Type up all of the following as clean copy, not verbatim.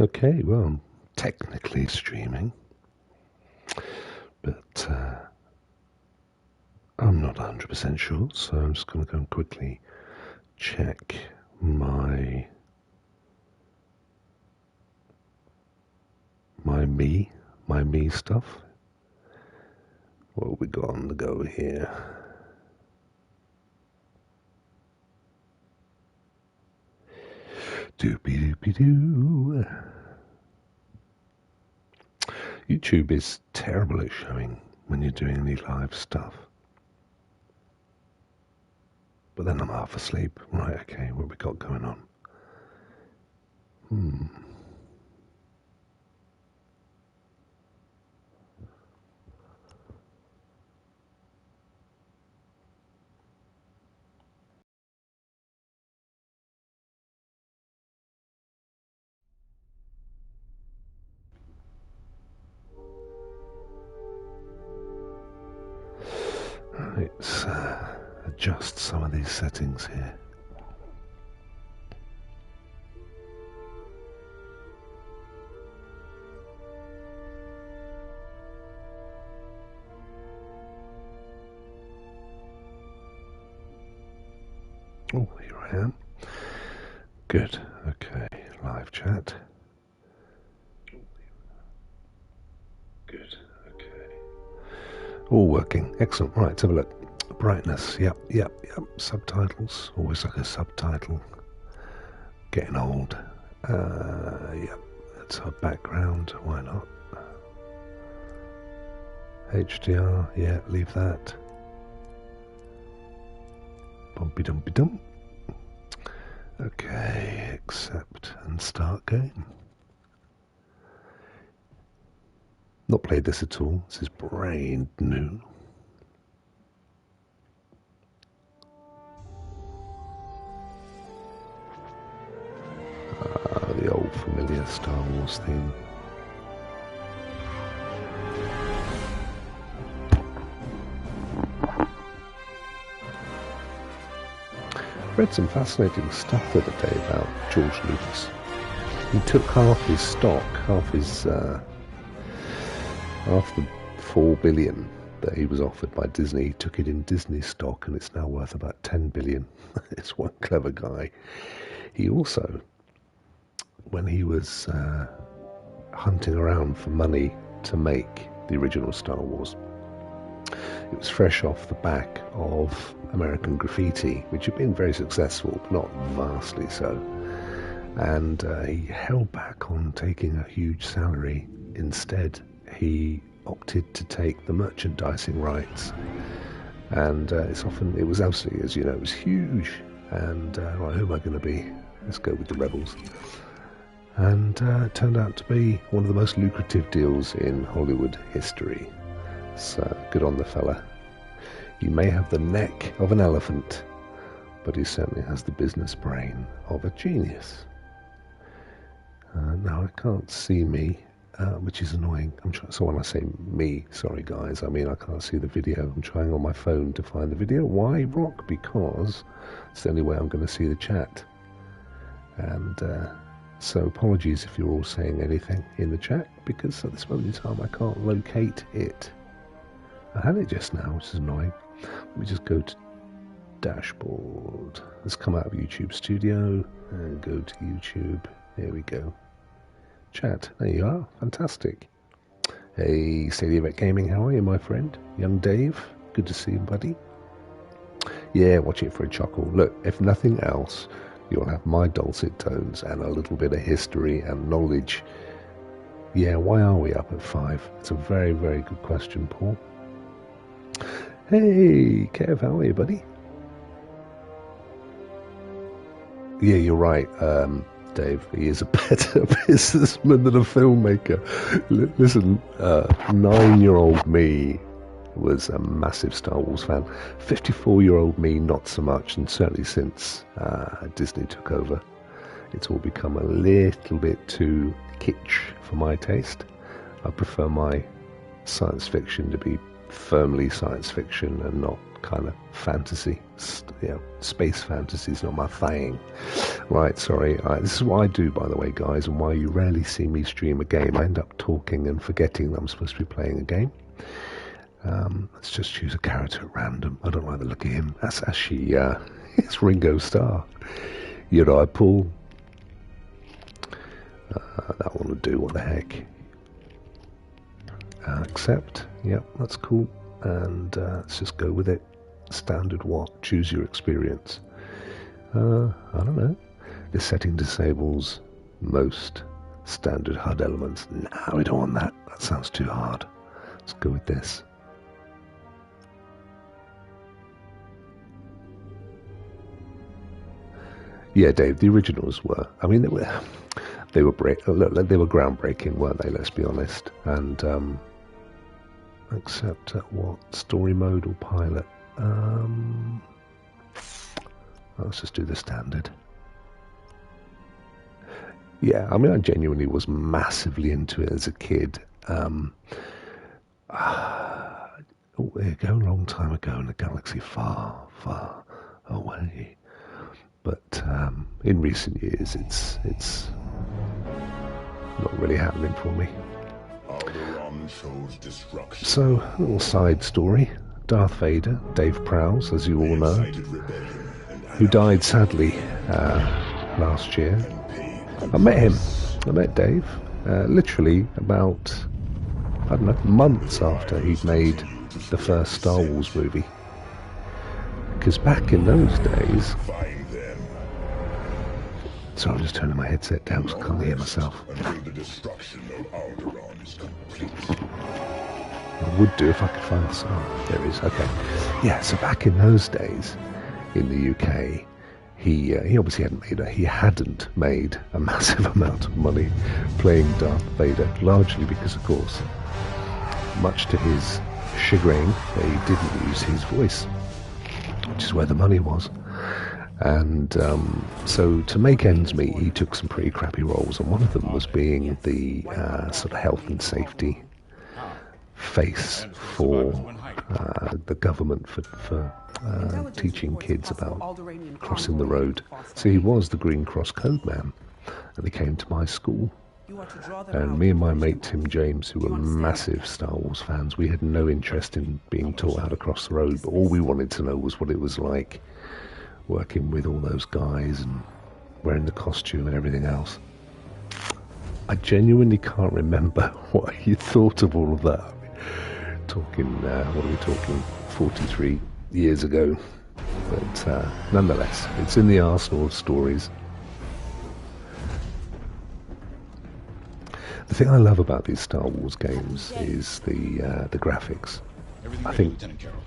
Okay, well, I'm technically streaming, but I'm not 100% sure, so I'm just going to go and quickly check my me stuff. What have we got on the go here? Doopy doopy doo. YouTube is terrible at showing when you're doing any live stuff. But then I'm half asleep. Right, okay, what have we got going on? Let's adjust some of these settings here. Oh, here I am. Good. Okay, live chat. Good. Okay. All working. Excellent. Right, let's have a look. Brightness. Yep. Subtitles. Always like a subtitle. Getting old. Yep. That's our background. Why not? HDR. Yeah, leave that. Bumpy dumpy dum. Okay, accept and start game. Not played this at all. This is brand new. The old familiar Star Wars theme. Read some fascinating stuff the other day about George Lucas. He took half his stock, half the 4 billion that he was offered by Disney. He took it in Disney stock, and it's now worth about 10 billion. It's one clever guy. He also, when he was hunting around for money to make the original Star Wars, it was fresh off the back of American Graffiti, which had been very successful, but not vastly so. And he held back on taking a huge salary. Instead, he opted to take the merchandising rights. And it was absolutely, as you know, it was huge. And right, who am I going to be? Let's go with the Rebels. And it turned out to be one of the most lucrative deals in Hollywood history. So good on the fella. He may have the neck of an elephant, but he certainly has the business brain of a genius. Now I can't see me, which is annoying. So when I say me, sorry guys, I mean I can't see the video. I'm trying on my phone to find the video. Why, Rokk? Because it's the only way I'm going to see the chat. And so apologies if you're all saying anything in the chat, because at this moment in time I can't locate it. I had it just now, which is annoying. Let me just go to dashboard. Let's come out of YouTube Studio and go to YouTube. There we go. Chat. There you are. Fantastic. Hey, Stadia Vet Gaming, how are you, my friend? Young Dave. Good to see you, buddy. Yeah, watch it for a chuckle. Look, if nothing else, you'll have my dulcet tones and a little bit of history and knowledge. Yeah, why are we up at 5? It's a very, very good question, Paul. Hey, Kev, how are you, buddy? Yeah, you're right, Dave. He is a better businessman than a filmmaker. Listen, 9-year-old me was a massive Star Wars fan. 54-year-old me, not so much, and certainly since Disney took over, it's all become a little bit too kitsch for my taste. I prefer my science fiction to be firmly science fiction and not kind of fantasy. Space fantasy is not my thing. Right, sorry. This is what I do, by the way, guys, and why you rarely see me stream a game. I end up talking and forgetting that I'm supposed to be playing a game. Let's just choose a character at random. I don't like the look of him. That's actually, it's Ringo Starr. I pull. That one would do, what the heck. Accept. Yep, that's cool. And let's just go with it. Standard what? Choose your experience. I don't know. This setting disables most standard HUD elements. No, we don't want that. That sounds too hard. Let's go with this. Yeah, Dave, the originals were. I mean, they were groundbreaking, weren't they? Let's be honest. And accept what? Story mode or pilot? Let's just do the standard. Yeah, I mean, I genuinely was massively into it as a kid. There you go, a long time ago in a galaxy far, far away. But in recent years, it's not really happening for me. So, a little side story. Darth Vader, Dave Prowse, as you all know, who died sadly last year. I met him. I met Dave literally about, I don't know, months after he'd made the first Star Wars movie. Because back in those days... Sorry, I'm just turning my headset down so I can't hear myself. I would do if I could find the song. There it is, okay. Yeah, so back in those days, in the UK, he obviously hadn't made a massive amount of money playing Darth Vader, largely because, of course, much to his chagrin, they didn't use his voice, which is where the money was. And so to make ends meet, he took some pretty crappy roles, and one of them was being the sort of health and safety face for the government for teaching kids about crossing the road. So he was the Green Cross Code man, and he came to my school. And me and my mate Tim James, who were massive Star Wars fans, we had no interest in being taught how to cross the road, but all we wanted to know was what it was like working with all those guys and wearing the costume and everything else. I genuinely can't remember what he thought of all of that. Talking, what are we talking, 43 years ago. But nonetheless, it's in the arsenal of stories. The thing I love about these Star Wars games is the graphics. I think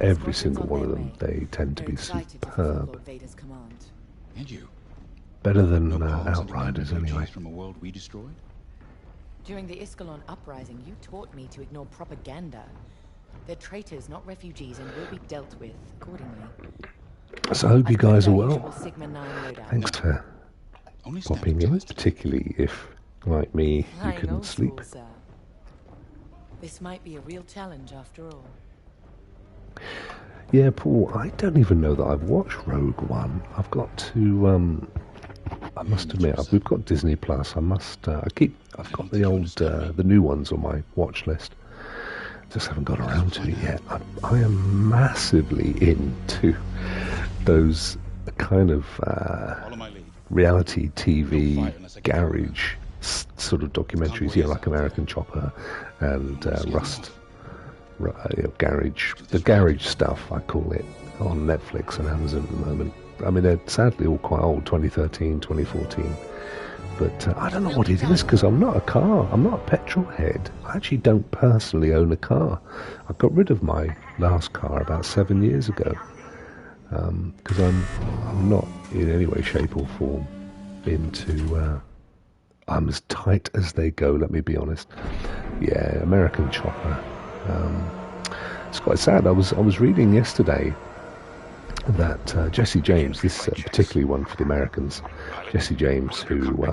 every single one of them, they tend to be superb. Better than Outriders, anyway. During the Iskalon uprising, you taught me to ignore propaganda. They're traitors, not refugees, and will be dealt with accordingly. So I hope you guys are well. Thanks for popping in, particularly if, like me, you couldn't sleep. This might be a real challenge after all. Yeah, Paul, I don't even know that I've watched Rogue One. I've got to, I must admit, we've got Disney Plus. I've got the old, the new ones on my watch list. Just haven't got around to it yet. I am massively into those kind of reality TV garage sort of documentaries, like American Chopper and Rust. The garage stuff, I call it, on Netflix and Amazon at the moment. I mean, they're sadly all quite old, 2013, 2014. But I don't know what it is, because I'm not a petrol head. I actually don't personally own a car. I got rid of my last car about 7 years ago, because I'm not in any way, shape or form into... I'm as tight as they go, let me be honest. Yeah, American Chopper. It's quite sad. I was reading yesterday that Jesse James, this particularly one for the Americans, Jesse James, who,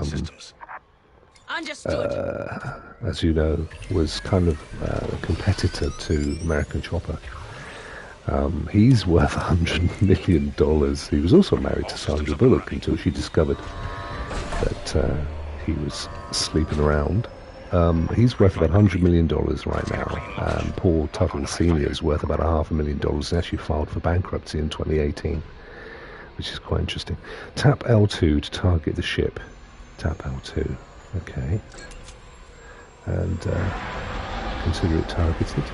as you know, was kind of a competitor to American Chopper, He's worth $100 million. He was also married to Sandra Bullock until she discovered that he was sleeping around. He's worth about $100 million right now. Paul Tuttle Sr. is worth about $500,000. He actually filed for bankruptcy in 2018, which is quite interesting. Tap L2 to target the ship. Tap L2. Okay. And consider it targeted.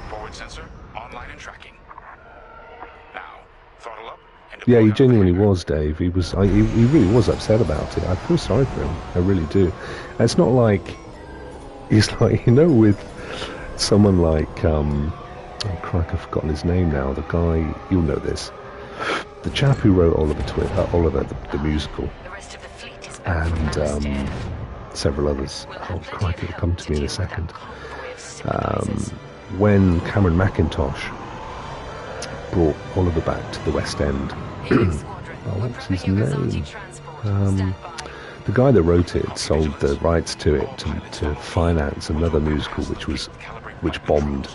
Forward sensor online and tracking. Now, throttle up and Yeah, he genuinely was, Dave. He really was upset about it. I feel sorry for him. I really do. And it's not like he's like, with someone like oh crap, I've forgotten his name now. The guy, you'll know this. The chap who wrote Oliver the musical, and several others. Oh crikey, it'll come to me in a second. When Cameron McIntosh brought Oliver back to the West End, what's his name? The guy that wrote it sold the rights to it to finance another musical which bombed.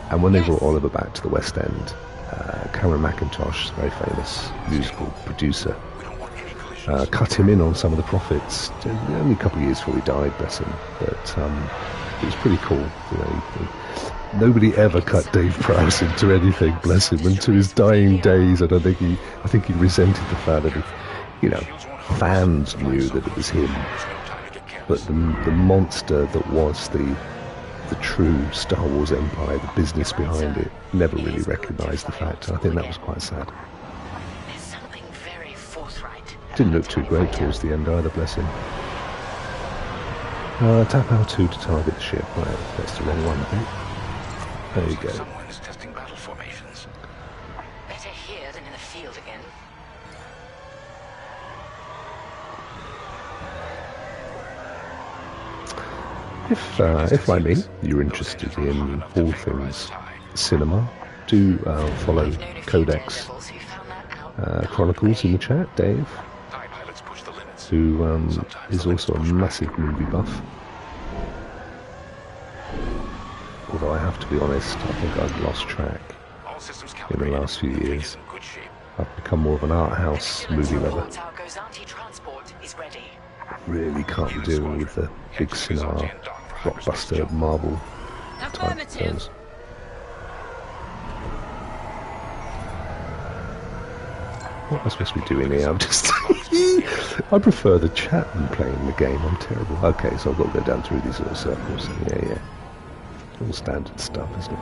And when they brought Oliver back to the West End, Cameron McIntosh, very famous musical producer, cut him in on some of the profits. Only a couple of years before he died, bless him. But it was pretty cool. Nobody ever cut Dave Prowse into anything, bless him. And to his dying days, I think he resented the fact that fans knew that it was him, but the monster that was the true Star Wars empire, the business behind it, never really recognised the fact. I think that was quite sad. Didn't look too great towards the end either, bless him. Tap L2 to target the ship. Right, that's the wrong one, I think. There you go. Someone's testing battle formations. Better here than in the field again. If like me, you're interested in all things cinema, do follow Codex Chronicles in the chat, Dave, who is also a massive movie buff. Although I have to be honest, I think I've lost track in the last few years. I've become more of an art house movie lover. Really can't be dealing with the big cinema, blockbuster, Marvel type films. What am I supposed to be doing here? I'm just... I prefer the chat than playing the game. I'm terrible. Okay, so I've got to go down through these little circles. Yeah. All standard stuff, isn't it?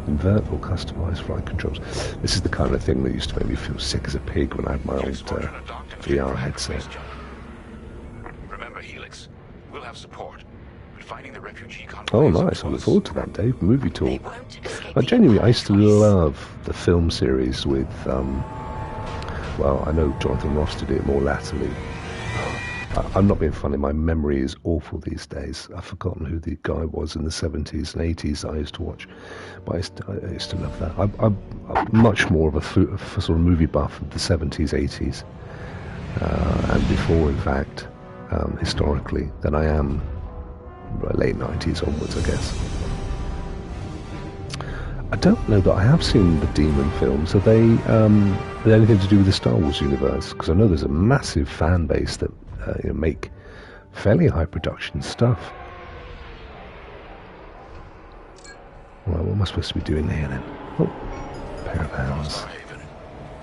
Invert or customize flight controls. This is the kind of thing that used to make me feel sick as a pig when I had my old VR headset. Remember, Helix, we'll have support. But finding the refugee Oh, nice. I look forward to that, Dave. Movie talk. Genuinely, I used to love the film series with, well, I know Jonathan Ross did it more latterly. I'm not being funny, my memory is awful these days. I've forgotten who the guy was in the 70s and 80s I used to watch. But I used to love that. I'm much more of a sort of movie buff of the 70s, 80s, and before, in fact, historically, than I am late 90s onwards, I guess. I don't know, but I have seen the Demon films. Are they anything to do with the Star Wars universe? Because I know there's a massive fan base that make fairly high production stuff. Well, what am I supposed to be doing here then? Oh, pair of hands.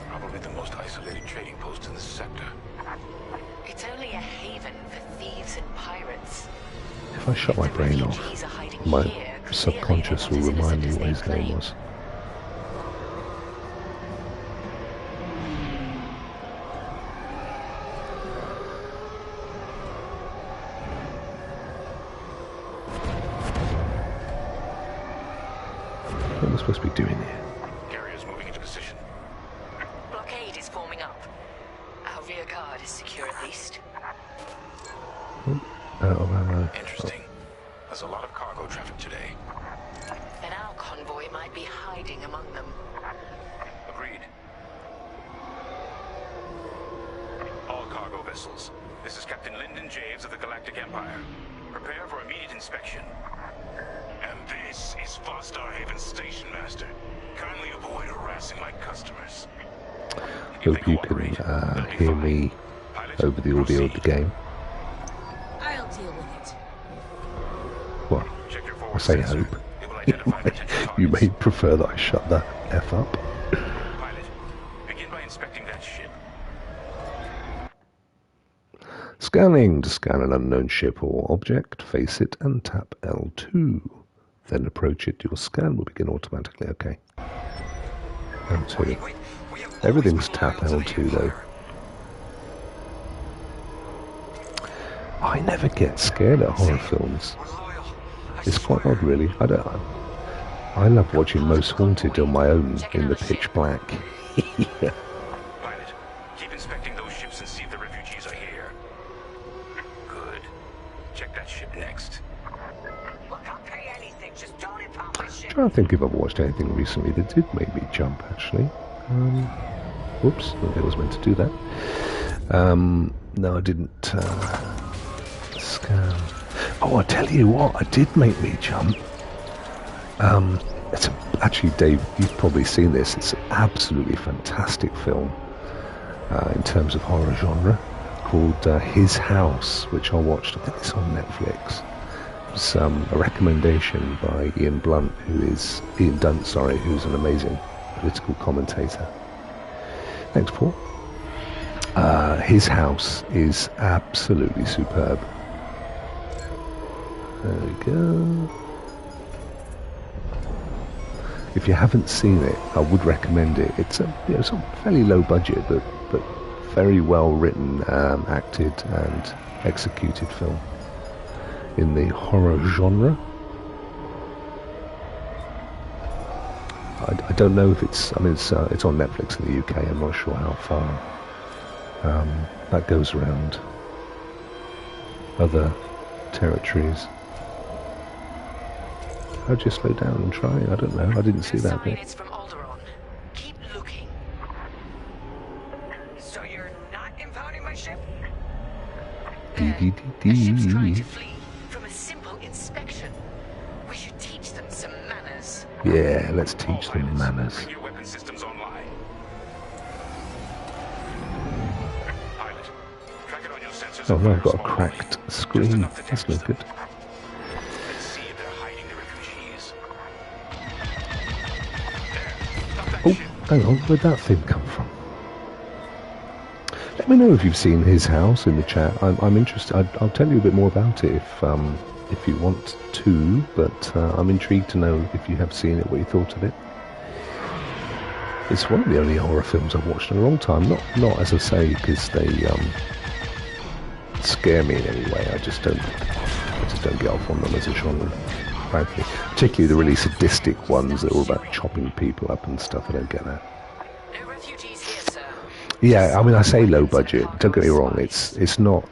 Probably the most isolated trading post in the sector. It's only a haven for thieves and pirates. If I shut my brain off, my subconscious will remind me what his name was. What am I supposed to be doing here? Carrier's moving into position. Blockade is forming up. Our rear guard is secure at least. Interesting. There's a lot of cargo traffic today. Then our convoy might be hiding among them. Agreed. All cargo vessels. This is Captain Lyndon Javes of the Galactic Empire. Prepare for immediate inspection. And this is Foster. Starhaven Station Master. Kindly avoid harassing my customers. Hope you can hear me over the audio of the game. I'll deal with it. Well, Check your I forward say sensor. hope. It will identify potential You may targets. prefer that I shut the F up. Pilot, begin by inspecting that ship. Scanning. To scan an unknown ship or object, face it and tap L2. Then approach it. Your scan will begin automatically. Okay. L2. Everything's tap L2 though. I never get scared at horror films. It's quite odd, really. I love watching Most Haunted on my own in the pitch black. Pilot, keep inspecting those ships and see if the refugees are here. Good. Check that ship next. Look, I'll pay anything. Just don't impound my ship. Trying to think if I've watched anything recently that did make me jump, actually. Whoops, I think I was meant to do that. No, I didn't scan. Oh, I tell you what, I did make me jump. Actually, Dave, you've probably seen this. It's an absolutely fantastic film in terms of horror genre called His House, which I watched. I think it's on Netflix. It was a recommendation by Ian Dunt, who's an amazing political commentator. Thanks, Paul. His House is absolutely superb. There we go. If you haven't seen it, I would recommend it. It's a fairly low budget, but very well written, acted, and executed film in the horror genre. I don't know if it's. I mean, it's on Netflix in the UK. I'm not sure how far that goes around other territories. How'd you slow down and try? I don't know. I didn't see that Some bit. units from Alderaan. Keep looking. So you're not impounding my ship? The ship's trying to flee from a simple inspection. We should teach them some manners. Yeah, let's teach All them pilots, manners. bring your weapon systems online. Pilot, track it on your sensors. Oh and no, I've fire got a small cracked wave. Just screen. enough to That's no damage good. them. Let's see if they're hiding the refugees. There, stop that Oh, ship. hang on, where'd that thing come from? Let me know if you've seen His House in the chat. I'm interested. I'll tell you a bit more about it if you want to, but I'm intrigued to know if you have seen it, what you thought of it. It's one of the only horror films I've watched in a long time. Not as I say, because they scare me in any way. I just don't get off on them as a genre, frankly. Particularly the really sadistic ones that are all about chopping people up and stuff. I don't get that. No refugees here, sir. Yeah, I mean, I say low budget. Don't get me wrong. It's not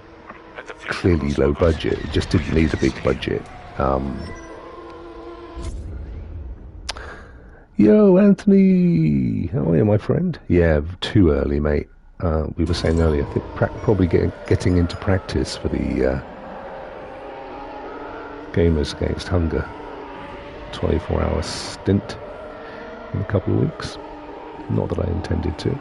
Let the fleet clearly low budget. It just didn't need a big budget. Yo, Anthony, how are you, my friend? Yeah, too early, mate. We were saying earlier, I think probably getting into practice for the Gamers Against Hunger 24-hour stint in a couple of weeks. Not that I intended to.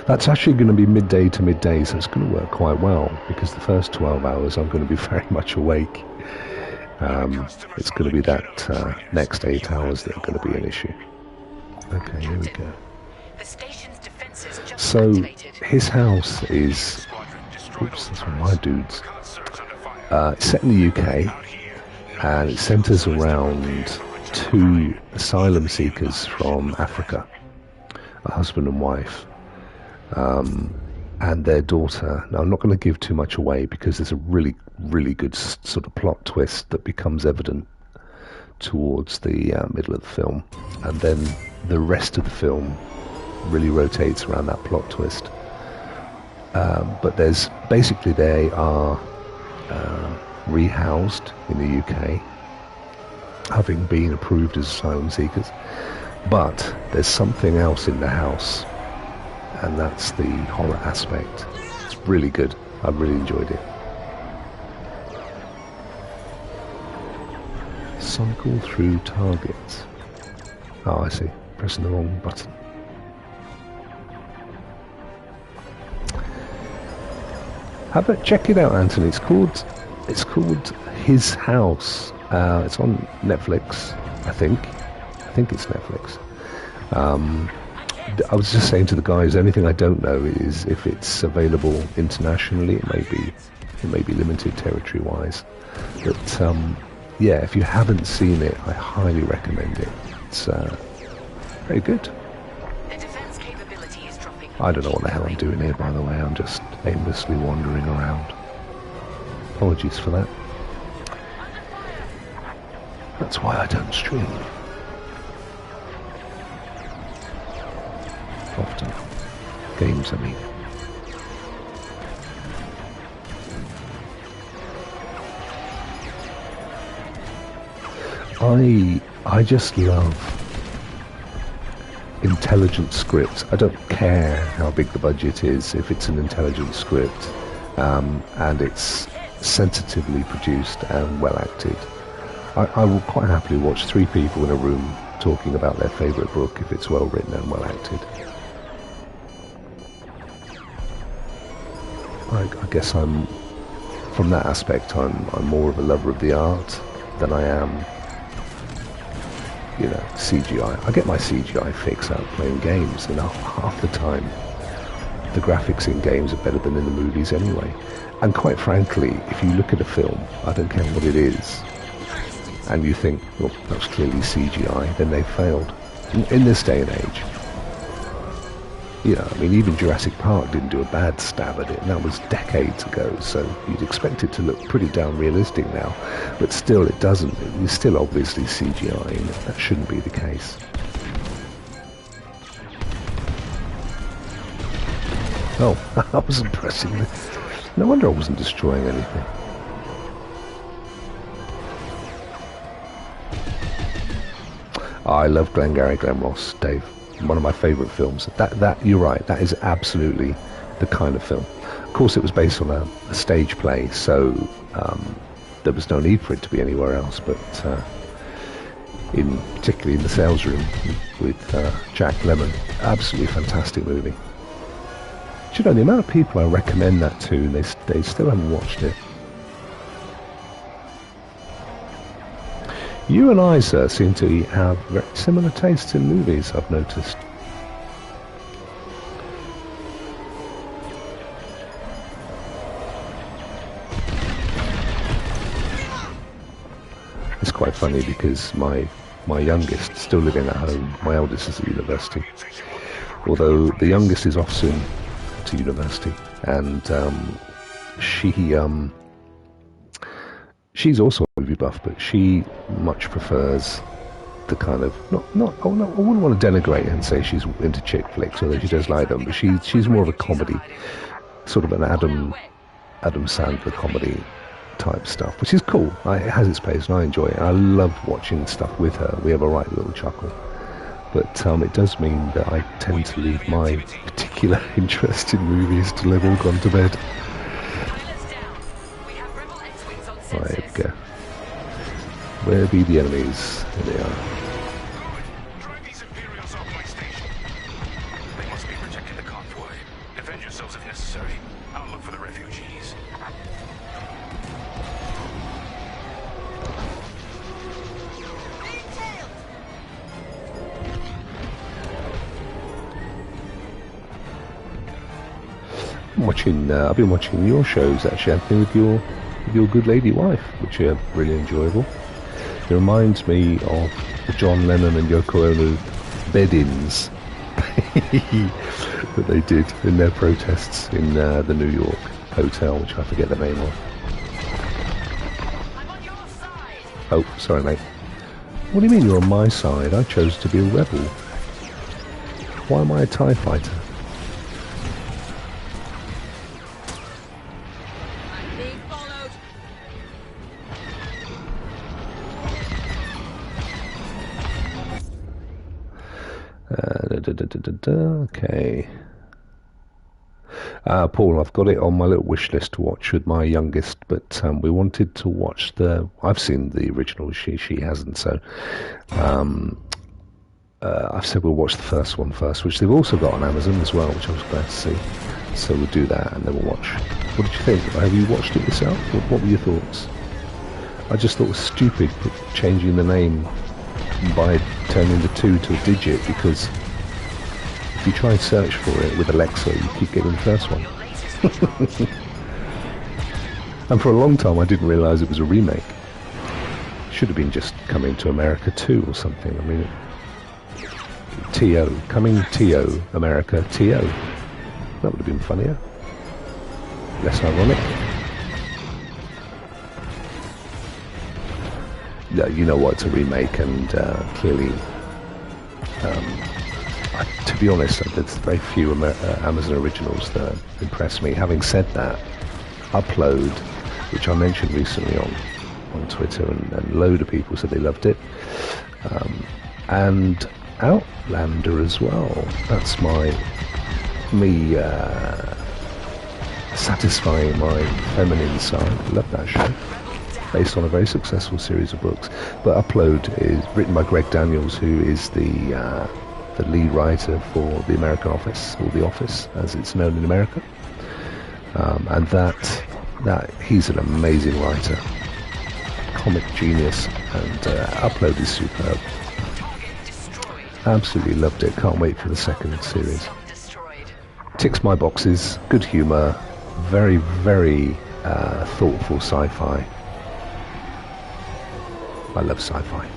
That's actually going to be midday to midday, so it's going to work quite well, because the first 12 hours I'm going to be very much awake. It's going to be that next 8 hours that are going to be an issue. Okay, here we go. The station's defenses just So, activated. His House is... Squadron, destroy Oops, those that's one of my turrets. dudes. Concerts under fire. It's set in the UK, Out here. and it centres around 2 asylum seekers from Africa, a husband and wife, and their daughter. Now, I'm not going to give too much away because there's a really, really good sort of plot twist that becomes evident towards the middle of the film, and then the rest of the film really rotates around that plot twist. But there's basically they are rehoused in the UK, having been approved as asylum seekers, but there's something else in the house, and that's the horror aspect. It's really good. I really enjoyed it. Cycle through targets. Oh, I see. Pressing the wrong button. How about check it out, Anthony? It's called His House. It's on Netflix, I think. I think it's Netflix. I was just saying to the guys, the only thing I don't know is if it's available internationally. It may be limited territory-wise. But yeah, if you haven't seen it, I highly recommend it. It's very good. I don't know what the hell I'm doing here, by the way. I'm just aimlessly wandering around. Apologies for that. That's why I don't stream. Often. Games, I mean. I just love intelligent scripts. I don't care how big the budget is if it's an intelligent script and it's sensitively produced and well acted. I will quite happily watch 3 people in a room talking about their favourite book if it's well written and well acted. I guess from that aspect I'm more of a lover of the art than I am, you know, CGI. I get my CGI fix out playing games, and half the time the graphics in games are better than in the movies anyway. And quite frankly, if you look at a film, I don't care what it is, and you think, well, that's clearly CGI, then they failed. In this day and age, you know, I mean, even Jurassic Park didn't do a bad stab at it, and that was decades ago, so you'd expect it to look pretty damn realistic now, but still it doesn't. It's still obviously CGI, and that shouldn't be the case. Oh, I wasn't pressing it. No wonder I wasn't destroying anything. I love Glengarry Glen Ross, Dave. One of my favourite films. That you're right. That is absolutely the kind of film. Of course, it was based on a stage play, so there was no need for it to be anywhere else. But particularly in the sales room with Jack Lemmon, absolutely fantastic movie. Do you know the amount of people I recommend that to? And they still haven't watched it. You and I, sir, seem to have very similar tastes in movies, I've noticed. It's quite funny because my youngest, still living at home, my eldest is at university. Although the youngest is off soon to university, and she's also a movie buff, but she much prefers the kind of I wouldn't want to denigrate her and say she's into chick flicks, although she does like them, but she's more of a comedy, sort of an Adam Sandler comedy type stuff, which is cool. It has its place, and I enjoy it. I love watching stuff with her. We have a right little chuckle. But it does mean that I tend to leave my particular interest in movies till they've all gone to bed. Right, here we go. Where be the enemies? Here they are. Drive these Imperials off my station. They must be protecting the convoy. Defend yourselves if necessary. I'll look for the refugees. I've been watching your shows actually, Anthony, with your good lady wife, which are really enjoyable. It reminds me of the John Lennon and Yoko Ono bed-ins that they did in their protests in the New York hotel, which I forget the name of. Oh, sorry, mate. What do you mean you're on my side? I chose to be a rebel. Why am I a TIE fighter? Okay. Paul, I've got it on my little wish list to watch with my youngest, but we wanted to watch I've seen the original, she hasn't, so I've said we'll watch the first one first, which they've also got on Amazon as well, which I was glad to see. So we'll do that and then we'll watch. What did you think? Have you watched it yourself? What were your thoughts? I just thought it was stupid changing the name by turning the 2 to a digit, because if you try and search for it with Alexa, you keep getting the first one. And for a long time I didn't realise it was a remake. Should have been just Coming to America 2 or something. I mean, T.O. Coming T.O. America T.O. That would have been funnier. Less ironic. Yeah, you know what, it's a remake, and clearly, to be honest, there's very few Amazon originals that impress me. Having said that, Upload, which I mentioned recently on Twitter, and a load of people said they loved it, and Outlander as well. That's me satisfying my feminine side. Love that show. Based on a very successful series of books. But Upload is written by Greg Daniels, who is the lead writer for The American Office, or The Office as it's known in America. And that he's an amazing writer, comic genius, and Upload is superb. Absolutely loved it. Can't wait for the second series. Ticks my boxes. Good humour. Very, very thoughtful sci-fi. I love sci-fi.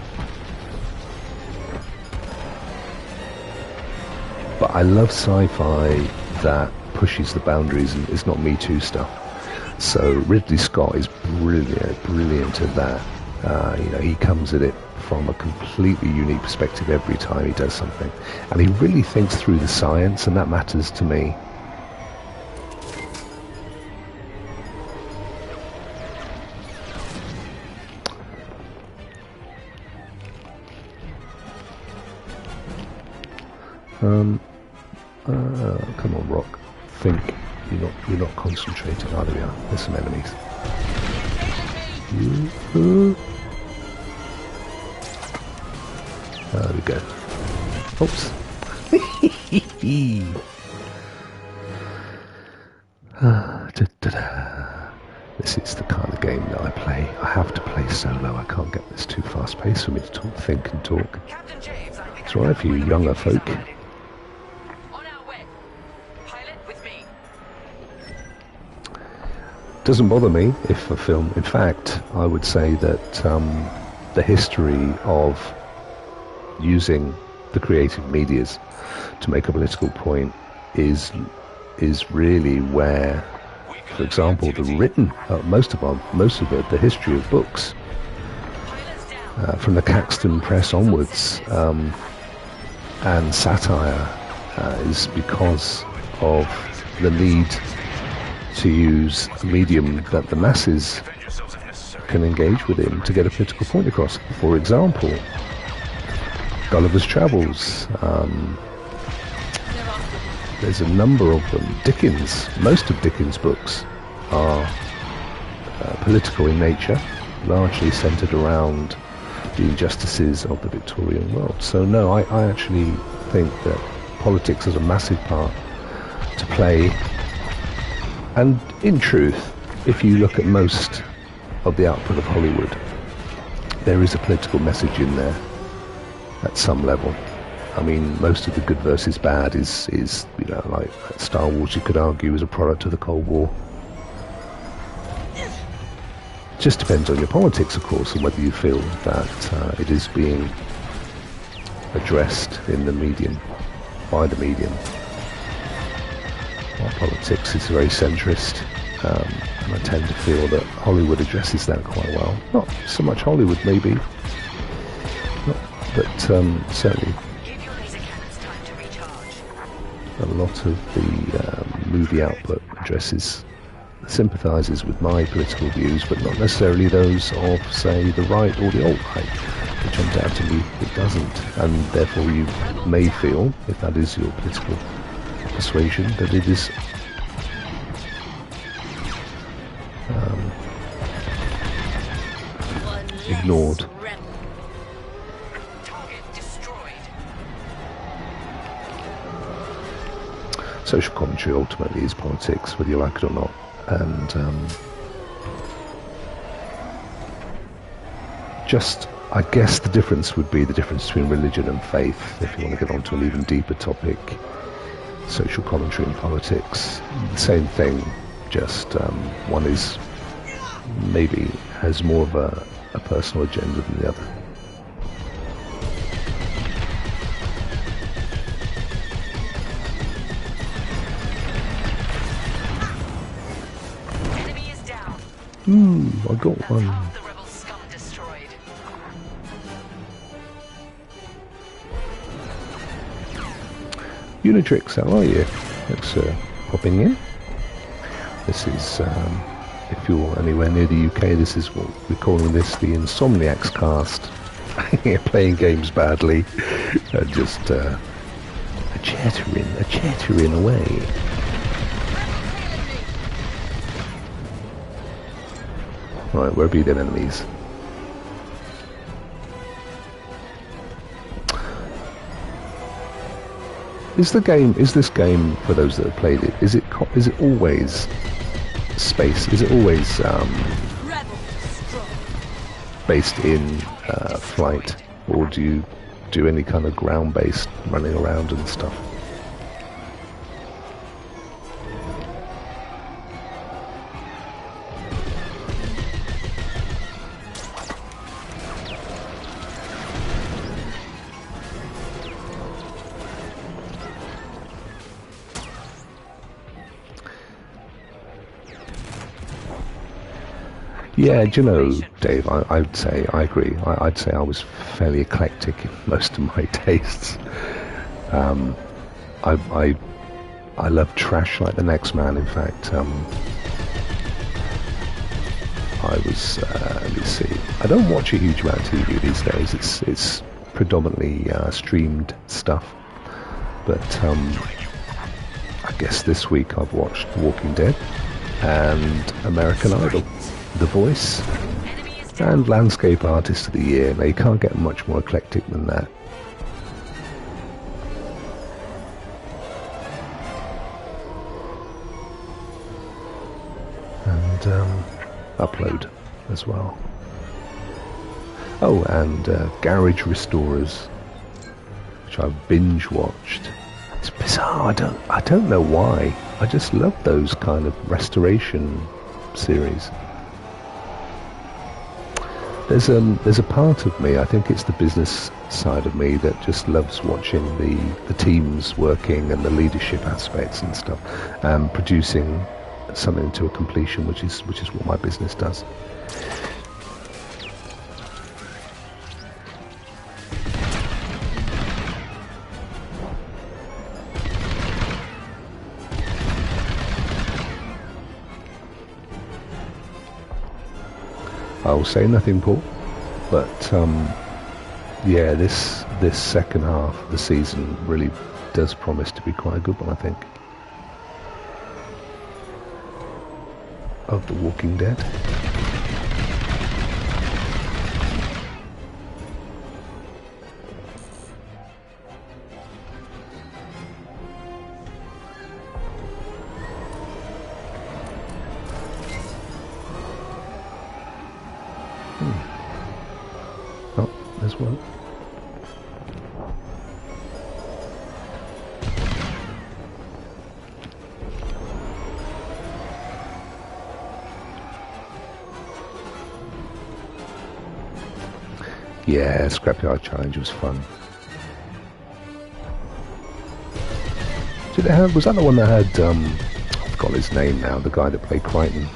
But I love sci-fi that pushes the boundaries and is not Me Too stuff. So Ridley Scott is brilliant at that. He comes at it from a completely unique perspective every time he does something. And he really thinks through the science, and that matters to me. Come on, Rokk. Think. You're not concentrating. Oh, there we are. There's some enemies. There we go. Oops. This is the kind of game that I play. I have to play solo. I can't get this too fast paced for me to think and talk. It's alright for you younger folk. Doesn't bother me if a film... In fact, I would say that the history of using the creative medias to make a political point is really where, for example, most of the history of books from the Caxton press onwards, and satire is because of the need to use a medium that the masses can engage with him to get a political point across. For example, Gulliver's Travels. There's a number of them. Dickens. Most of Dickens' books are political in nature, largely centred around the injustices of the Victorian world. So no, I actually think that politics has a massive part to play. And in truth, if you look at most of the output of Hollywood, there is a political message in there at some level. I mean, most of the good versus bad is like Star Wars, you could argue, is a product of the Cold War. Just depends on your politics, of course, and whether you feel that it is being addressed in the medium, by the medium. Our politics is very centrist, and I tend to feel that Hollywood addresses that quite well. Not so much Hollywood, maybe, but certainly a lot of the movie output sympathises with my political views, but not necessarily those of, say, the right or the alt-right, which undoubtedly it doesn't. And therefore you may feel, if that is your political persuasion, that it is ignored. Target destroyed. Social commentary ultimately is politics, whether you like it or not. And just, I guess the difference would be the difference between religion and faith, if you want to get onto an even deeper topic. Social commentary and politics, the same thing, just one is maybe has more of a personal agenda than the other. Enemy is down. I got one. Half the rebel scum destroyed. Unitrix, how are you? Thanks for popping in. This is, if you're anywhere near the UK, this is what we're calling this the Insomniacs cast. Playing games badly and just a chattering away. Right, where be them enemies? Is this game, for those that have played it, is it always space? Is it always based in flight, or do you do any kind of ground-based running around and stuff? Yeah, do you know, Dave, I'd say, I agree, I'd say I was fairly eclectic in most of my tastes. I love trash like the next man, in fact. I was, let me see, I don't watch a huge amount of TV these days, it's predominantly streamed stuff, but I guess this week I've watched The Walking Dead and American Idol, The Voice, and Landscape Artist of the Year. Now, you can't get much more eclectic than that. And Upload as well. Oh, and Garage Restorers, which I've binge watched. It's bizarre. I don't know why. I just love those kind of restoration series. There's a part of me, I think it's the business side of me, that just loves watching the teams working and the leadership aspects and stuff, and producing something to a completion, which is what my business does. I'll say nothing, Paul, but yeah, this second half of the season really does promise to be quite a good one, I think. Of The Walking Dead. Oh, there's one. Yeah, Scrapyard Challenge was fun. Did it have, was that the one that had, I've forgotten his name now, the guy that played Crichton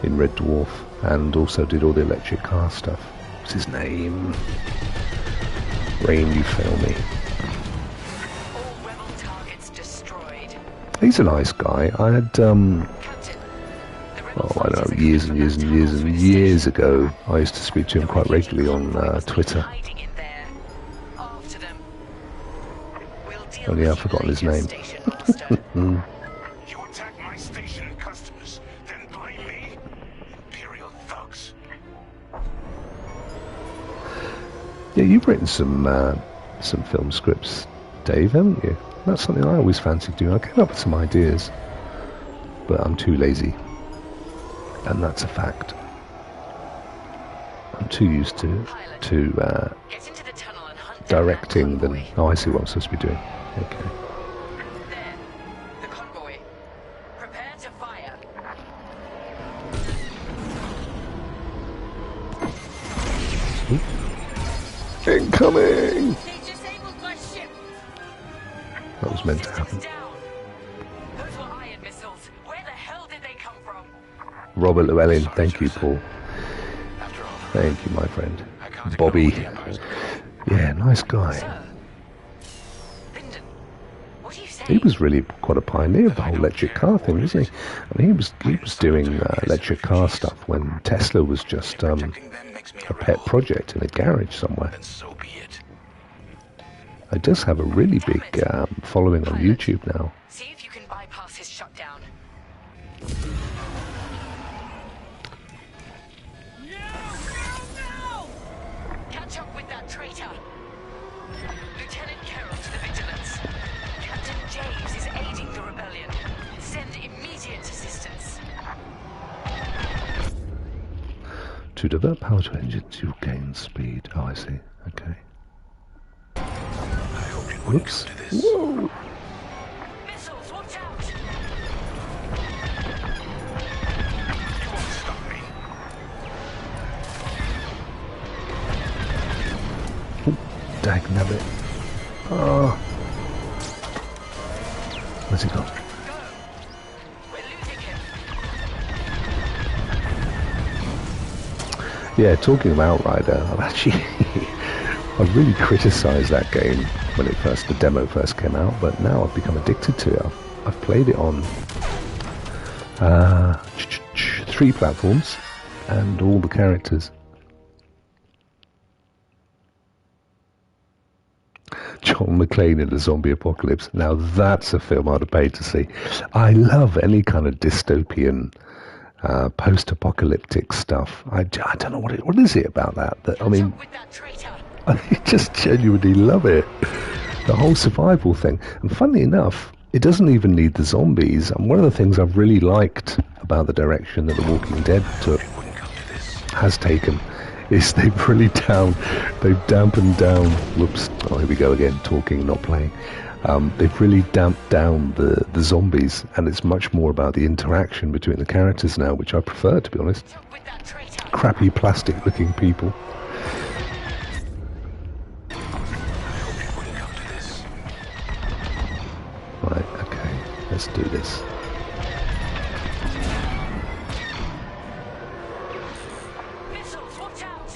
in Red Dwarf, and also did all the electric car stuff? What's his name? Rain, you fail me. All rebel targets destroyed. He's a nice guy. I had, Captain, the rebel oh, I don't know, fighters years are and years and coming years to and our years ago, I used to speak to him The quite refugee regularly on convoy must be Twitter. hiding in there. After them. We'll deal Only I've with you forgotten his later, name. Station Master. You attack my station and customers, then blame me? Imperial thugs. Yeah, you've written some film scripts, Dave, haven't you? That's something I always fancied doing. I came up with some ideas, but I'm too lazy, and that's a fact. I'm too used to Get into the tunnel and hunt down directing that than... convoy. Oh, I see what I'm supposed to be doing. Okay. There, the convoy. Prepare to fire. Incoming! They disabled my ship. That was meant to happen. Down. Those were iron missiles. Where the hell did they come from? Robert Llewellyn, thank you, Paul. After all, Thank you, my friend. I can't Bobby. ignore the Empire's Yeah, nice guy. Sir. Lyndon, what are you saying? He was really quite a pioneer of the whole electric car thing, wasn't he? I mean, he was doing electric car stuff when Tesla was just protecting them makes me a pet project in a garage somewhere. Then so be it. He does have a really big following on YouTube now. See if you can bypass his shutdown. Catch up with that traitor. Lieutenant Carroll to the Vigilance. Captain James is aiding the rebellion. Send immediate assistance. To divert power to engines, you gain speed. Oh, I see. Okay. I hoped it wouldn't Whoops. come to this. Whoa! Missiles, watch out! You won't stop me. Dagnabbit. Oh. Where's he gone? Go! We're losing him. Yeah, talking of Outrider, I've actually... I've really criticised that game when the demo first came out, but now I've become addicted to it. I've played it on 3 platforms and all the characters. John McClane in the zombie apocalypse. Now that's a film I'd have paid to see. I love any kind of dystopian, post-apocalyptic stuff. I don't know what is it about that. I mean, With that traitor. I just genuinely love it. The whole survival thing. And funnily enough, it doesn't even need the zombies. And one of the things I've really liked about the direction that The Walking Dead has taken is they've really dampened down, whoops, oh here we go again, talking, not playing. They've really damped down the zombies, and it's much more about the interaction between the characters now, which I prefer, to be honest. With that traitor. Crappy plastic looking people. Right, okay, let's do this. Missiles, watch out!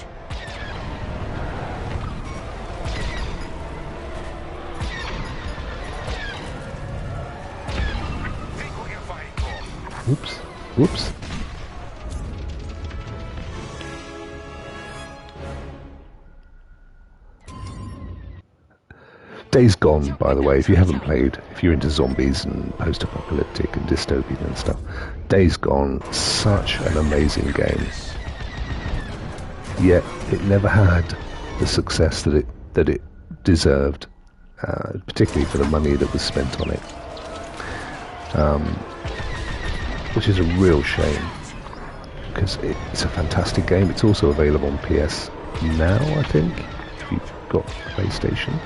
Think we'll get a fighting call. Whoops, whoops. Days Gone, by the way, if you haven't played, if you're into zombies and post-apocalyptic and dystopian and stuff, Days Gone, such an amazing game. Yet it never had the success that it deserved, particularly for the money that was spent on it, which is a real shame because it's a fantastic game. It's also available on PS Now, I think, if you've got PlayStation.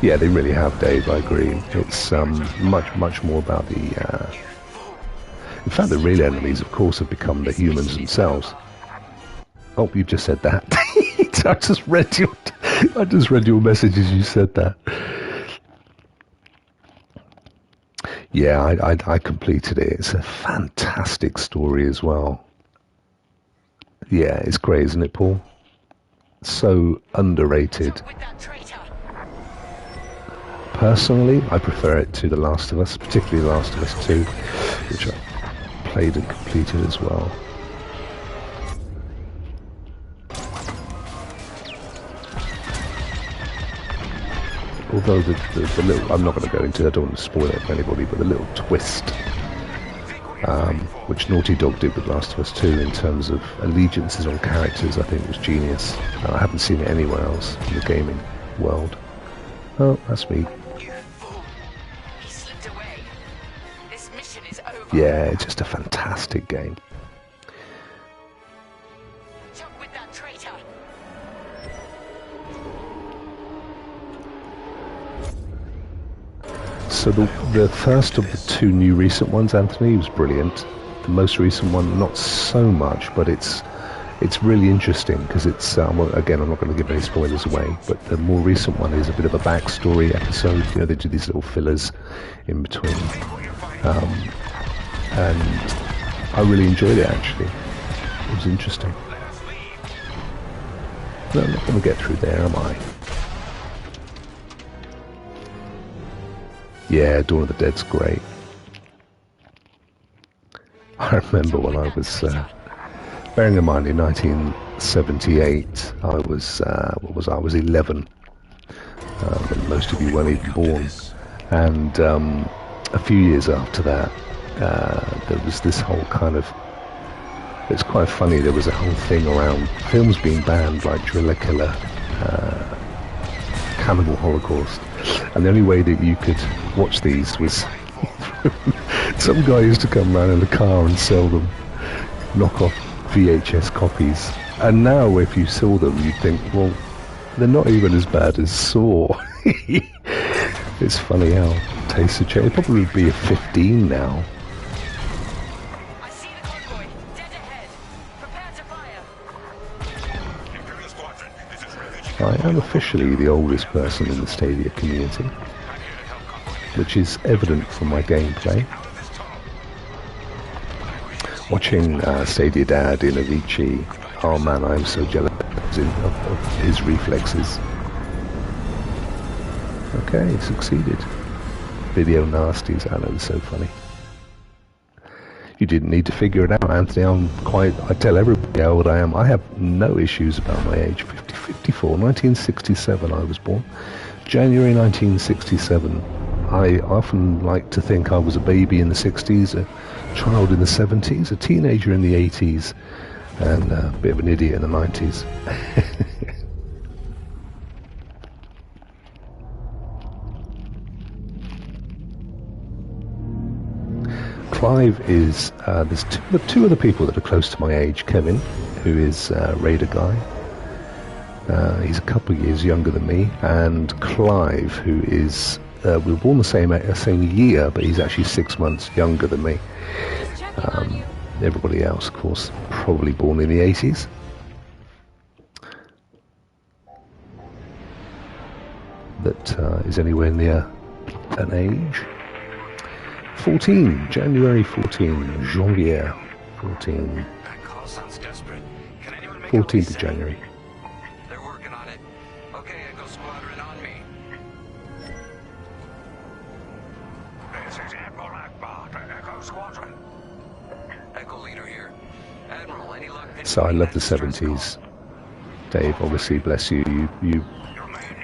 Yeah, they really have, Dave, I agree. It's much more about the... In fact, the real enemies, of course, have become the humans themselves. Oh, you just said that. I just read your message as you said that. Yeah, I completed it. It's a fantastic story as well. Yeah, it's great, isn't it, Paul? So underrated. With that traitor. Personally, I prefer it to The Last of Us, particularly The Last of Us 2, which I played and completed as well. Although the little, I'm not going to go into it, I don't want to spoil it for anybody, but the little twist which Naughty Dog did with Last of Us 2 in terms of allegiances on characters. I think was genius. I haven't seen it anywhere else in the gaming world. Oh, that's me. You fool. He slipped away. This mission is over. Yeah, just a fantastic game. Jump with that traitor. So the first of the two new recent ones, Anthony, was brilliant. The most recent one, not so much, but it's really interesting because it's, well, again, I'm not going to give any spoilers away, but the more recent one is a bit of a backstory episode. You know, they do these little fillers in between. And I really enjoyed it, actually. It was interesting. No, I'm not going to get through there, am I? Yeah, Dawn of the Dead's great. I remember when I was, bearing in mind in 1978, I was 11. And most of you weren't even born. And a few years after that, there was this whole kind of, it's quite funny, there was a whole thing around films being banned like Driller Killer, Cannibal Holocaust, and the only way that you could watch these was some guy used to come around in a car and sell them knockoff VHS copies. And now if you saw them you'd think, well, they're not even as bad as Saw. It's funny how tastes have changed. It'd probably be a 15 now. I see the convoy. Dead ahead. Prepare to fire. Imperial Squadron, this is refugee. I am officially the oldest person in the Stadia community, which is evident from my gameplay. Watching Stadia Dad in Avicii, oh man, I'm so jealous of his reflexes. Okay, succeeded. Video nasties, I know, it's so funny. You didn't need to figure it out, Anthony. I tell everybody how old I am. I have no issues about my age. 54, 1967 I was born. January 1967. I often like to think I was a baby in the 60s, a child in the 70s, a teenager in the 80s, and a bit of an idiot in the 90s. Clive is, there's two other people that are close to my age. Kevin, who is a Raider guy. He's a couple of years younger than me. And Clive, who is, we were born the same year, but he's actually 6 months younger than me. Everybody else, of course, probably born in the 80s. That is anywhere near an age. 14, January 14, Janvier 14. That call sounds desperate. Can anyone make 14th of January. They're working on it. Okay, Echo Squadron on me. This is Admiral Akbar to Echo Squadron. Echo Leader here. Admiral, any luck? So I love the 70s. Dave, obviously, bless you, you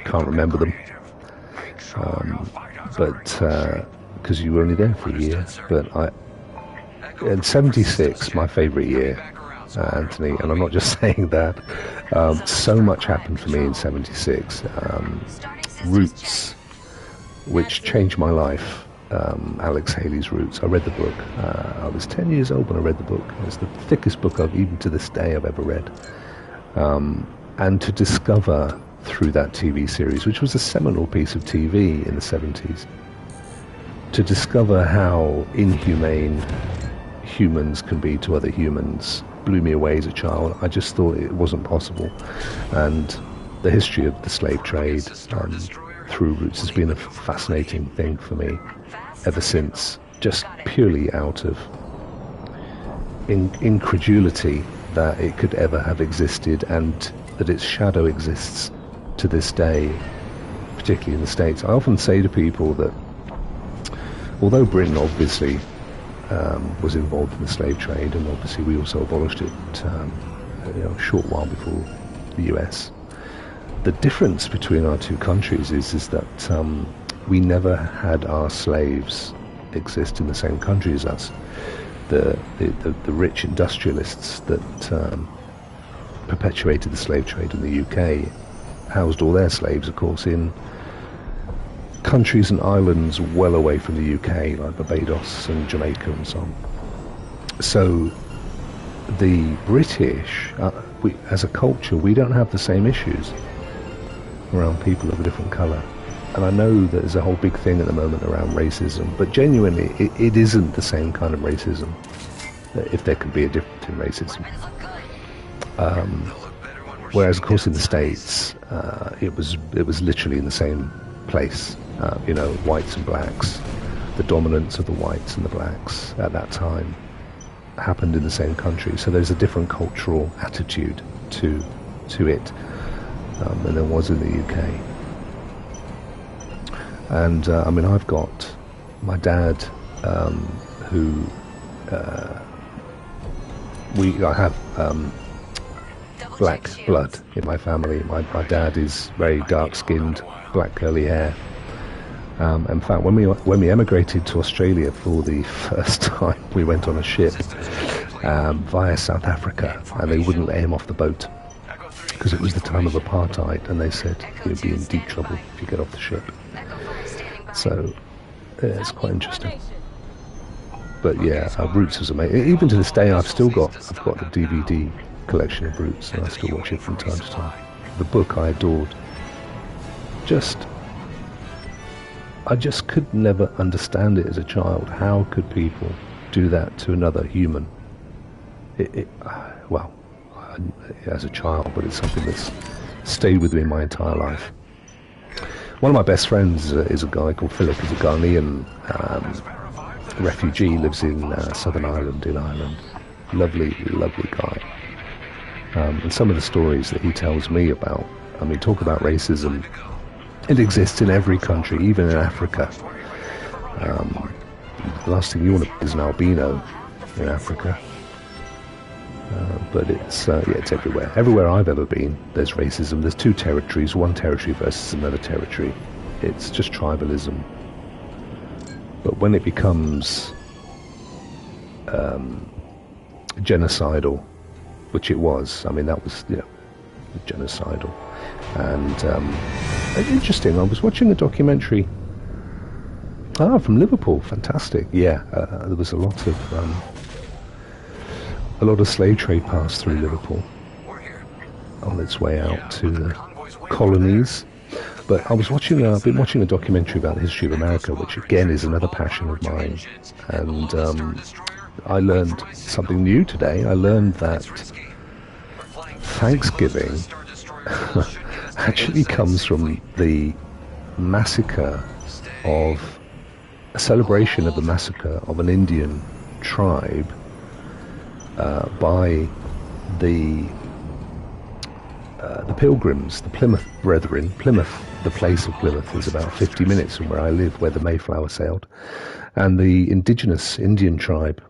can't remember them. But because you were only there for a year. But in 76, my favourite year, Anthony, and I'm not just saying that. So much happened for me in 76. Roots, which changed my life. Alex Haley's Roots. I read the book. I was 10 years old when I read the book. It's the thickest book even to this day I've ever read. And to discover through that TV series, which was a seminal piece of TV in the 70s, to discover how inhumane humans can be to other humans blew me away as a child. I just thought it wasn't possible. And the history of the slave trade through Roots has been a fascinating thing for me ever since, just purely out of incredulity that it could ever have existed and that its shadow exists to this day, particularly in the States. I often say to people that although Britain obviously was involved in the slave trade, and obviously we also abolished it a short while before the US, the difference between our two countries is that we never had our slaves exist in the same country as us. the rich industrialists that perpetuated the slave trade in the UK housed all their slaves, of course, in countries and islands well away from the UK, like Barbados and Jamaica and so on. So the British, as a culture, we don't have the same issues around people of a different colour. And I know that there's a whole big thing at the moment around racism, but genuinely, it isn't the same kind of racism, if there could be a difference in racism. Whereas, of course, in the States, it was literally in the same place. You know, whites and blacks, the dominance of the whites and the blacks at that time happened in the same country. So there's a different cultural attitude to it than there was in the UK. And I mean, I've got my dad, who I have black blood in my family. My dad is very dark-skinned, black curly hair. In fact, when we emigrated to Australia for the first time, we went on a ship via South Africa, and they wouldn't let him off the boat because it was the time of apartheid, and they said you'll be in deep trouble if you get off the ship. So it's quite interesting. But yeah, Roots is amazing. Even to this day, I've got the DVD collection of Roots, and I still watch it from time to time. The book I adored. I just could never understand it as a child. How could people do that to another human? Well, as a child, but it's something that's stayed with me my entire life. One of my best friends is a guy called Philip. He's a Ghanaian refugee, lives in Southern Ireland, in Ireland. Lovely, lovely guy. And some of the stories that he tells me about, I mean, talk about racism. It exists in every country, even in Africa. The last thing you want is an albino in Africa. But it's everywhere. Everywhere I've ever been, there's racism. There's two territories, one territory versus another territory. It's just tribalism. But when it becomes genocidal, which it was, I mean, that was, genocidal. And interesting, I was watching a documentary from Liverpool. Fantastic. Yeah, there was a lot of slave trade passed through Liverpool on its way out to the colonies. But I was I've been watching a documentary about the history of America, which again is another passion of mine. And I learned something new today. I learned that Thanksgiving actually comes from the massacre of a celebration of the massacre of an Indian tribe by the Pilgrims, the Plymouth Brethren. Plymouth, the place of Plymouth, is about 50 minutes from where I live, where the Mayflower sailed. And the indigenous Indian tribe,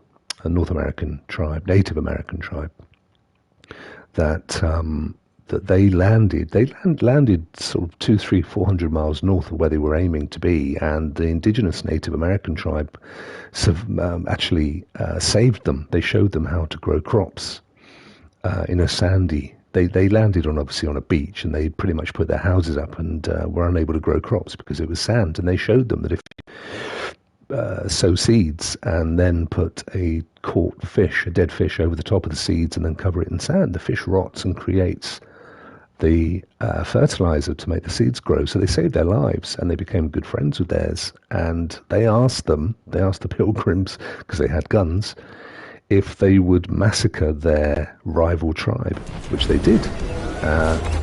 a North American tribe, Native American tribe, that they landed sort of 200, 300, 400 miles north of where they were aiming to be, and the indigenous Native American tribe actually saved them. They showed them how to grow crops in a sandy. They landed obviously on a beach, and they pretty much put their houses up and were unable to grow crops because it was sand. And they showed them that if you sow seeds and then put a caught fish, a dead fish, over the top of the seeds and then cover it in sand, the fish rots and creates the fertilizer to make the seeds grow. So they saved their lives, and they became good friends with theirs. And they asked the Pilgrims, because they had guns, if they would massacre their rival tribe, which they did.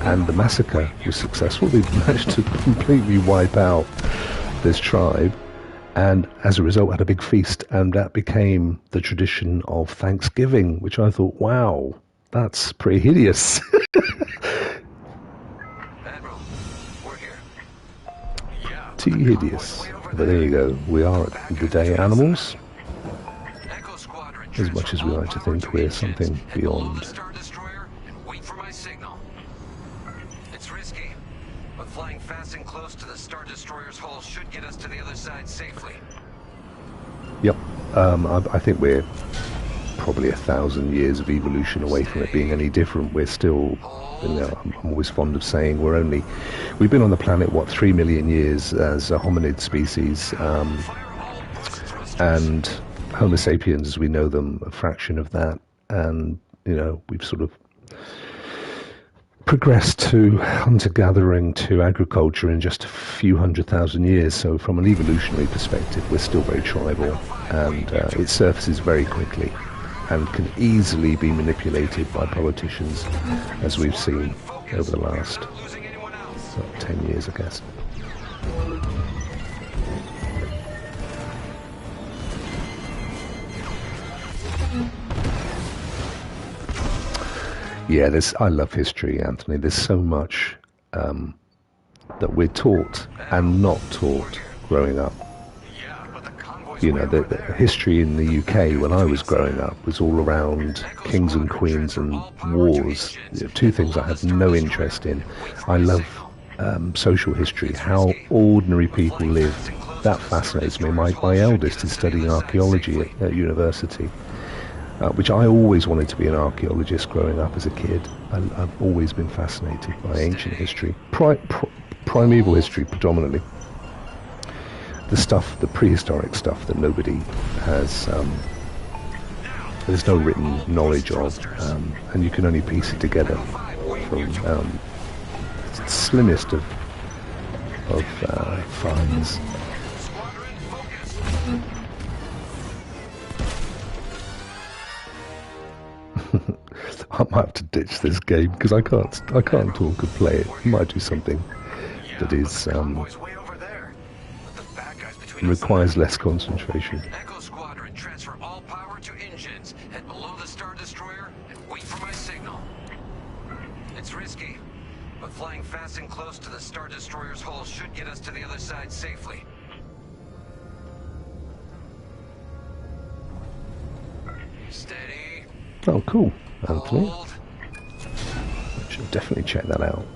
And the massacre was successful. They managed to completely wipe out this tribe, and as a result had a big feast, and that became the tradition of Thanksgiving, which I thought, wow, that's pretty hideous. Admiral, we're here. Pretty hideous. But there you go. We are at the day animals. Echo Squadron, As much as we like to think we're something beyond. Star Destroyer and wait for my signal. It's risky, but flying fast and close to the Star Destroyer's hull should get us to the other side safely. Yep. I think we're probably 1,000 years of evolution away from it being any different. We're still, I'm always fond of saying we've been on the planet, 3 million years as a hominid species, and Homo sapiens as we know them, a fraction of that, and, we've sort of progressed to hunter-gathering to agriculture in just a few 100,000 years. So from an evolutionary perspective, we're still very tribal, and it surfaces very quickly and can easily be manipulated by politicians, as we've seen over the last 10 years, I guess. Yeah, I love history, Anthony. There's so much that we're taught and not taught growing up. The history in the UK when I was growing up was all around kings and queens and wars. Two things I had no interest in. I love social history, how ordinary people lived. That fascinates me. My eldest is studying archaeology at university. Which I always wanted to be an archaeologist growing up as a kid. I've always been fascinated by ancient history, primeval history predominantly. The prehistoric stuff that nobody has, there's no written knowledge of, and you can only piece it together from the slimmest of finds. I might have to ditch this game because I can't talk and play it. I might do something that is requires less concentration. Echo Squadron, transfer all power to engines. Head below the Star Destroyer and wait for my signal. It's risky, but flying fast and close to the Star Destroyer's hull should get us to the other side safely. Steady. Oh, cool, Anthony. I should definitely check that out.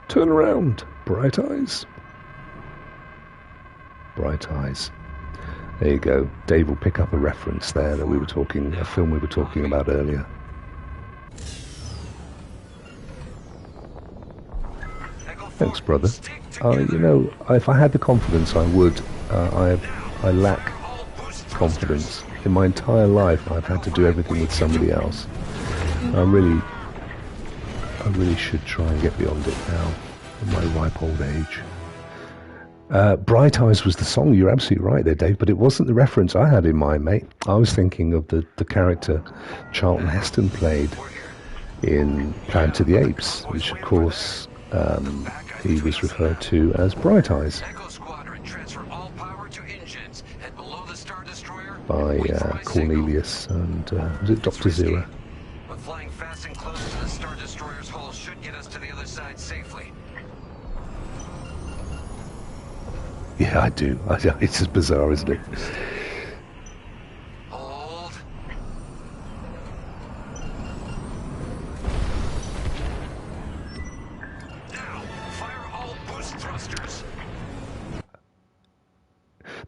Turn around, Bright Eyes. Bright Eyes. There you go. Dave will pick up a reference there that a film we were talking about earlier. Thanks, brother. If I had the confidence, I would. I lack confidence. In my entire life, I've had to do everything with somebody else. I really should try and get beyond it now, in my ripe old age. Bright Eyes was the song. You're absolutely right there, Dave, but it wasn't the reference I had in mind, mate. I was thinking of the character Charlton Heston played in Planet of the Apes, which, of course, he was referred to as Bright Eyes by Cornelius and was it Dr. Zero? But flying fast and close to the Star Destroyer's hull should get us to the other side safely. Yeah, I do. It's just bizarre, isn't it? Hold. Now, fire all boost thrusters.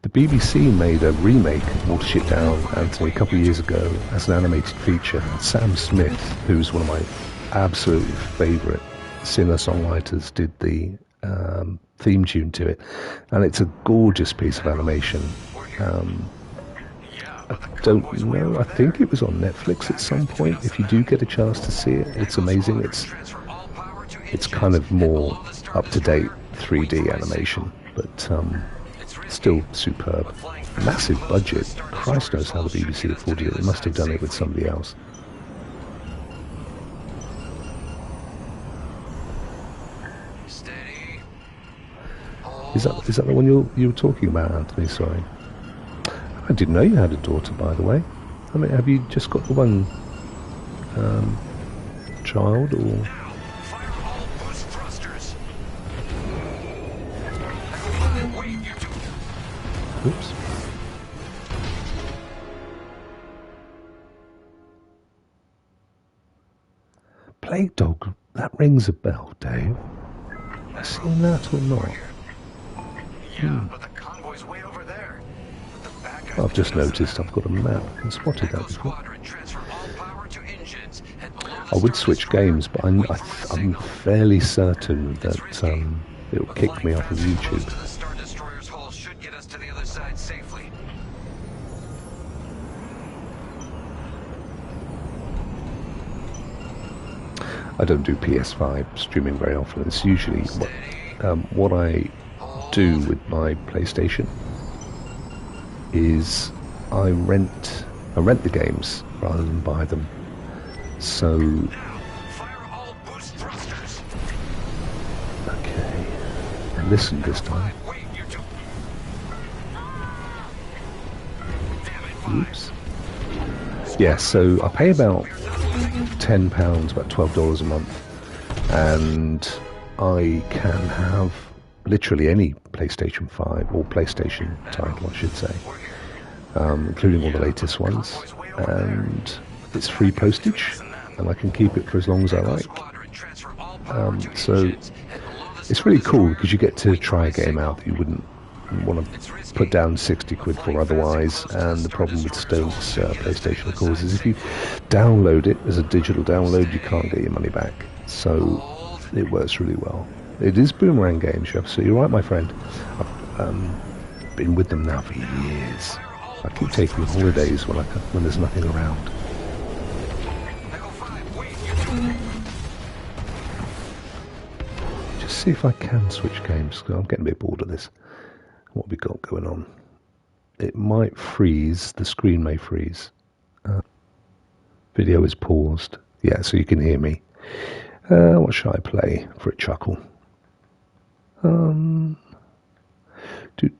The BBC made a remake of Watership Down, Anthony, a couple of years ago as an animated feature. Sam Smith, who's one of my absolute favourite singer-songwriters, did the theme tune to it, and it's a gorgeous piece of animation. I don't know, I think it was on Netflix at some point. If you do get a chance to see it, it's amazing. It's kind of more up-to-date 3D animation, but still superb. Massive budget. Christ knows how the BBC afforded it. They must have done it with somebody else. Is that the one you were talking about, Anthony? Sorry. I didn't know you had a daughter, by the way. I mean, have you just got the one child, or? Oops. Plague Dog, that rings a bell, Dave. Have I seen that or not? Yeah, but the convoy's way over there. But the bad guys I've just between us noticed and I've got a map. I spotted Echo that before. Squadron, transfer all power to engines. Head below I the would Star switch Destroyer games, but and I'm, wait for my I'm signal. fairly certain It's that risky, it'll but kick flying me off of fast and close YouTube. to the Star Destroyer's hull should get us to the other side safely. I don't do PS5 streaming very often. It's usually what I do with my PlayStation is I rent the games rather than buy them. So Now, fire all boost thrusters. okay, I listened this time. Wait, you two. Damn it, Oops. Yeah, so I pay about £10, about $12 a month, and I can have literally any PlayStation 5 or PlayStation title, I should say, including all the latest ones, and it's free postage, and I can keep it for as long as I like. So it's really cool because you get to try a game out that you wouldn't want to put down 60 quid for otherwise. And the problem with Stone's PlayStation, of course, is if you download it as a digital download, you can't get your money back. So it works really well. It is Boomerang Games, you're absolutely right, my friend. I've been with them now for years. I keep taking holidays when there's nothing around. Just see if I can switch games, because I'm getting a bit bored of this. What have we got going on? It might freeze, the screen may freeze. Video is paused. Yeah, so you can hear me. What should I play for a chuckle?